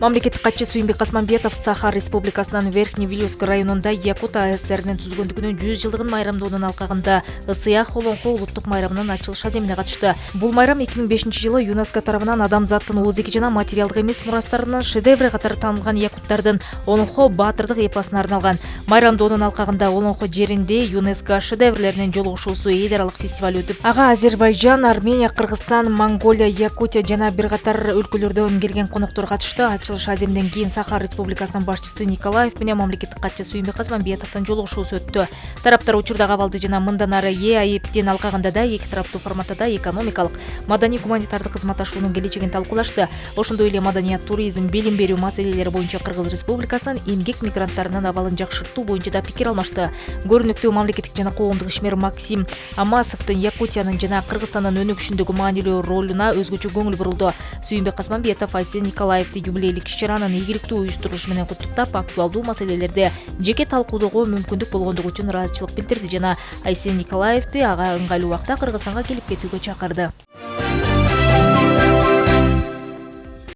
Мамлекеттик катчы Сүйүнбек Касманбетов Саха Республикасынын Верхний Вилюйск районунда Якут АСРнин түзүлгөндүгүнүн 100 жылдыгын майрамдоонун алкагында Ысыяк Олонхо улуттук майрамынын ачылыш аземине катышты. Бул майрам 2005-жылы ЮНЕСКО тарабынан адамзаттын ооздук жана материалдык эмес мурастарынын шедеври катары таанылган якуттардын Олонхо баатырдык эпосуна арналган. Майрамдоонун алкагында Олонхо жеринде ЮНЕСКО шедеврлеринин жолугушуусу эл аралык фестиваль өтүп, ага Азербайжан, Армения, Кыргызстан, Монголия, Якутия жана бир катар өлкөлөрдөн келген коноктор катышты. Ачылыш аземден кийин Саха Республикасынын башчысы Николаев менен мамлекеттик катчы Сүйүнбек Касманбетовдун жолугушуусу өттү. Тараптар учурдагы абалды жана мындан ары ЭАИПтин алкагында да эки тараптуу форматта да экономикалык, маданий гуманитардык кызматташуунун келечегин талкуулашты. Ошондой эле маданият, туризм, билим берүү маселелери боюнча Кыргыз Республикасынын эмгек мигранттарынын абалын жакшыртуу боюнча да пикир алмашты. Көрүнүктүү мамлекеттик жана коомдук ишмер Максим Амасовдун Якутиянын жана Кыргызстандын өнүгүшүндөгү маанилүү ролуна өзгөчө көңүл бурулду. Сүйүнбек Касманбетов Айсен Николаевди юбилейлик иш-чаранын ийгиликтүү уюштурулушу менен куттуктап, актуалдуу маселелерди жеке талкуудоого мүмкүндүк болгондугу үчүн ыраазычылык билдирди жана Айсен Николаевди ага ыңгайлуу убакта Кыргызстанга келип кетүүгө чакырды.